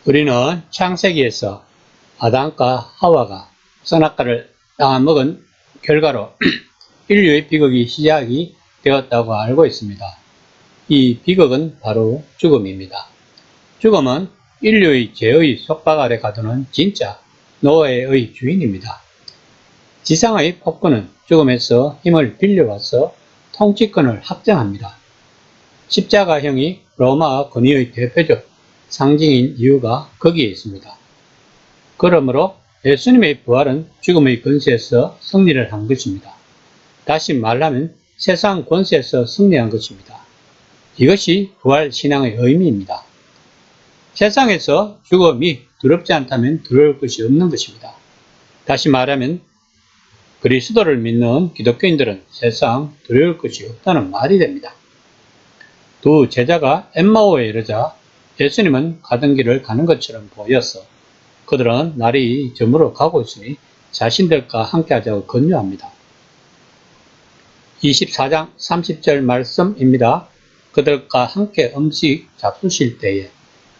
우리는 창세기에서 아담과 하와가 선악과를 따먹은 결과로 인류의 비극이 시작이 되었다고 알고 있습니다. 이 비극은 바로 죽음입니다. 죽음은 인류의 죄의 속박 아래 가두는 진짜 노예의 주인입니다. 지상의 폭군은 죽음에서 힘을 빌려와서 통치권을 확정합니다. 십자가형이 로마 권위의 대표적 상징인 이유가 거기에 있습니다. 그러므로 예수님의 부활은 죽음의 권세에서 승리를 한 것입니다. 다시 말하면 세상 권세에서 승리한 것입니다. 이것이 부활 신앙의 의미입니다. 세상에서 죽음이 두렵지 않다면 두려울 것이 없는 것입니다. 다시 말하면 그리스도를 믿는 기독교인들은 세상 두려울 것이 없다는 말이 됩니다. 두 제자가 엠마오에 이르자 예수님은 가던 길을 가는 것처럼 보여서 그들은 날이 저물어 가고 있으니 자신들과 함께 하자고 권유합니다. 24장 30절 말씀입니다. 그들과 함께 음식 잡수실 때에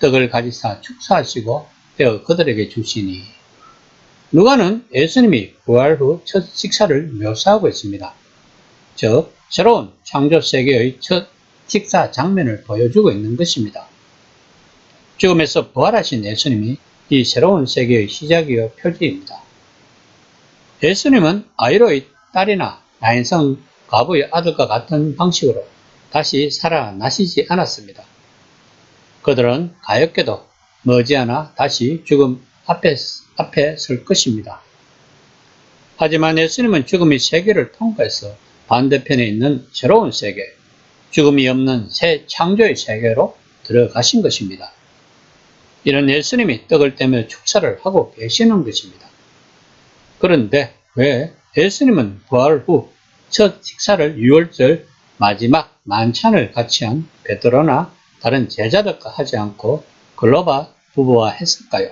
떡을 가지사 축사하시고 떼어 그들에게 주시니. 누가는 예수님이 부활 후 첫 식사를 묘사하고 있습니다. 즉 새로운 창조 세계의 첫 식사 장면을 보여주고 있는 것입니다. 죽음에서 부활하신 예수님이 이 새로운 세계의 시작이요 표지입니다. 예수님은 아이로의 딸이나 나인성 과부의 아들과 같은 방식으로 다시 살아나시지 않았습니다. 그들은 가엾게도 머지않아 다시 죽음 앞에 설 것입니다. 하지만 예수님은 죽음의 세계를 통과해서 반대편에 있는 새로운 세계, 죽음이 없는 새 창조의 세계로 들어가신 것입니다. 이런 예수님이 떡을 떼며 축사를 하고 계시는 것입니다. 그런데 왜 예수님은 부활 후 첫 식사를 유월절 마지막 만찬을 같이 한 베드로나 다른 제자들과 하지 않고 글로바 부부와 했을까요?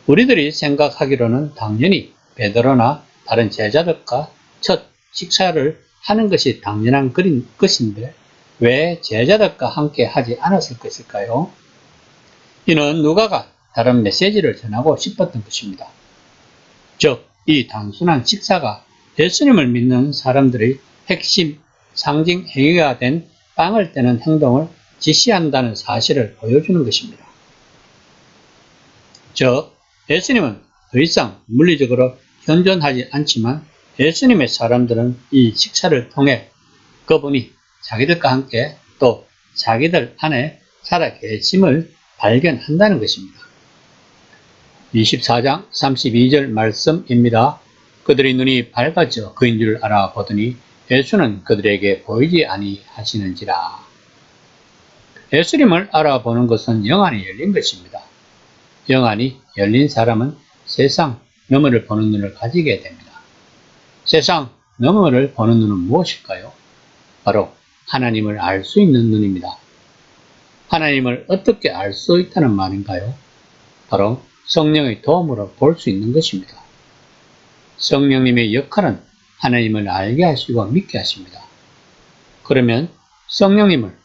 우리들이 생각하기로는 당연히 베드로나 다른 제자들과 첫 식사를 하는 것이 당연한 것인데 왜 제자들과 함께 하지 않았을 것일까요? 이는 누가가 다른 메시지를 전하고 싶었던 것입니다. 즉, 이 단순한 식사가 예수님을 믿는 사람들의 핵심 상징 행위가 된 빵을 떼는 행동을 지시한다는 사실을 보여주는 것입니다. 즉, 예수님은 더 이상 물리적으로 현존하지 않지만 예수님의 사람들은 이 식사를 통해 그분이 자기들과 함께 또 자기들 안에 살아계심을 발견한다는 것입니다. 24장 32절 말씀입니다. 그들의 눈이 밝아져 그인 줄 알아보더니 예수는 그들에게 보이지 아니하시는지라. 예수님을 알아보는 것은 영안이 열린 것입니다. 영안이 열린 사람은 세상 너머를 보는 눈을 가지게 됩니다. 세상 너머를 보는 눈은 무엇일까요? 바로 하나님을 알 수 있는 눈입니다. 하나님을 어떻게 알 수 있다는 말인가요? 바로 성령의 도움으로 볼 수 있는 것입니다. 성령님의 역할은 하나님을 알게 하시고 믿게 하십니다. 그러면 성령님을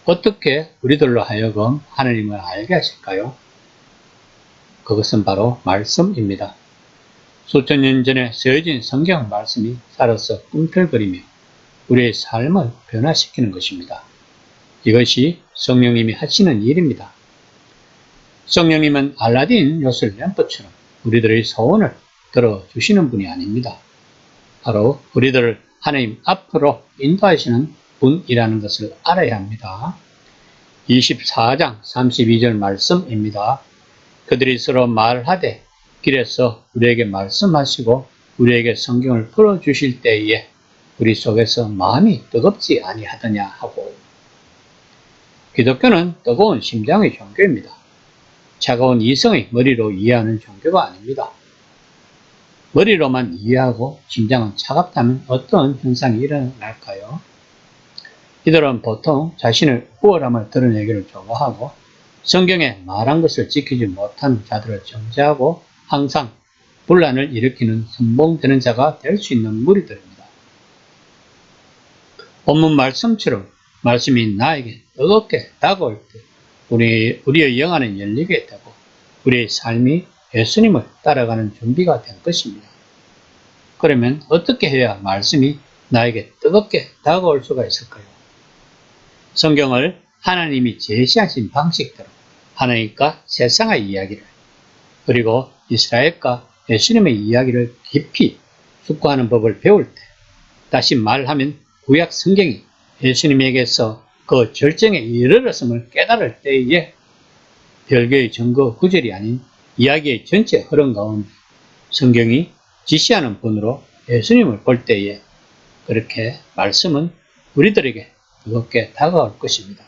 어떻게 우리들로 하여금 하나님을 알게 하실까요? 그것은 바로 말씀입니다. 수천 년 전에 쓰여진 성경 말씀이 살아서 꿈틀거리며 우리의 삶을 변화시키는 것입니다. 이것이 성령님이 하시는 일입니다. 성령님은 알라딘 요술 램프처럼 우리들의 소원을 들어주시는 분이 아닙니다. 바로 우리들을 하나님 앞으로 인도하시는 분이라는 것을 알아야 합니다. 24장 32절 말씀입니다. 그들이 서로 말하되 길에서 우리에게 말씀하시고 우리에게 성경을 풀어주실 때에 우리 속에서 마음이 뜨겁지 아니하더냐 하고. 기독교는 뜨거운 심장의 종교입니다. 차가운 이성의 머리로 이해하는 종교가 아닙니다. 머리로만 이해하고 심장은 차갑다면 어떤 현상이 일어날까요? 이들은 보통 자신을 우월함을 드러내기를 좋아하고 성경에 말한 것을 지키지 못한 자들을 정죄하고 항상 분란을 일으키는 선봉되는 자가 될 수 있는 무리들입니다. 본문 말씀처럼 말씀이 나에게 뜨겁게 다가올 때 우리의 영안은 열리게 되고 우리의 삶이 예수님을 따라가는 준비가 된 것입니다. 그러면 어떻게 해야 말씀이 나에게 뜨겁게 다가올 수가 있을까요? 성경을 하나님이 제시하신 방식대로 하나님과 세상의 이야기를 그리고 이스라엘과 예수님의 이야기를 깊이 숙고하는 법을 배울 때, 다시 말하면 구약 성경이 예수님에게서 그 절정에 이르렀음을 깨달을 때에 별개의 증거 구절이 아닌 이야기의 전체 흐름 가운데 성경이 지시하는 분으로 예수님을 볼 때에 그렇게 말씀은 우리들에게 뜨겁게 다가올 것입니다.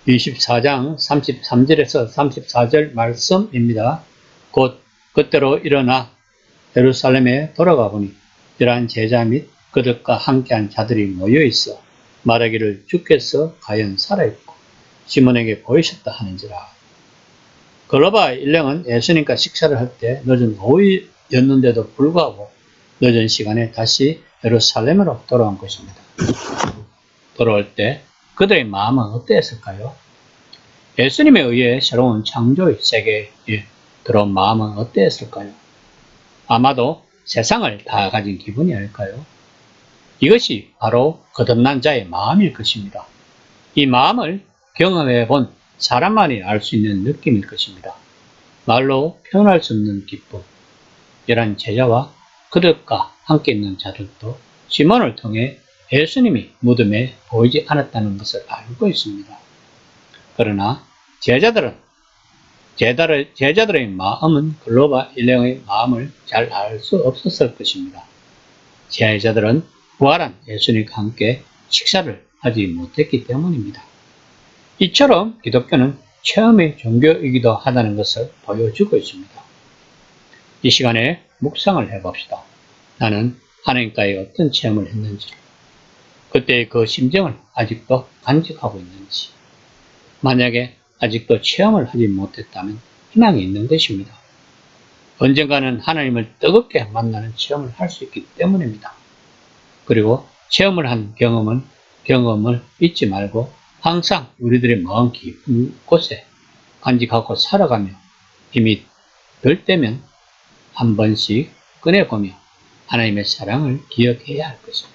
24장 33절에서 34절 말씀입니다. 곧 그때로 일어나 예루살렘에 돌아가 보니 열한 제자 및 그들과 함께한 자들이 모여있어 말하기를 주께서 과연 살아있고 시몬에게 보이셨다 하는지라. 글로바 일행은 예수님과 식사를 할 때 늦은 오후였는데도 불구하고 늦은 시간에 다시 예루살렘으로 돌아온 것입니다. 돌아올 때 그들의 마음은 어땠을까요? 예수님에 의해 새로운 창조의 세계에 들어온 마음은 어땠을까요? 아마도 세상을 다 가진 기분이 아닐까요? 이것이 바로 거듭난 자의 마음일 것입니다. 이 마음을 경험해 본 사람만이 알 수 있는 느낌일 것입니다. 말로 표현할 수 없는 기쁨. 열한 제자와 그들과 함께 있는 자들도 시몬을 통해 예수님이 무덤에 보이지 않았다는 것을 알고 있습니다. 그러나 제자들의 마음은 글로바 일행의 마음을 잘 알 수 없었을 것입니다. 제자들은 부활한 예수님과 함께 식사를 하지 못했기 때문입니다. 이처럼 기독교는 체험의 종교이기도 하다는 것을 보여주고 있습니다. 이 시간에 묵상을 해봅시다. 나는 하나님과의 어떤 체험을 했는지, 그때의 그 심정을 아직도 간직하고 있는지, 만약에 아직도 체험을 하지 못했다면 희망이 있는 것입니다. 언젠가는 하나님을 뜨겁게 만나는 체험을 할 수 있기 때문입니다. 그리고 체험을 한 경험을 잊지 말고 항상 우리들의 마음 깊은 곳에 간직하고 살아가며 힘이 들 때면 한 번씩 꺼내보며 하나님의 사랑을 기억해야 할 것입니다.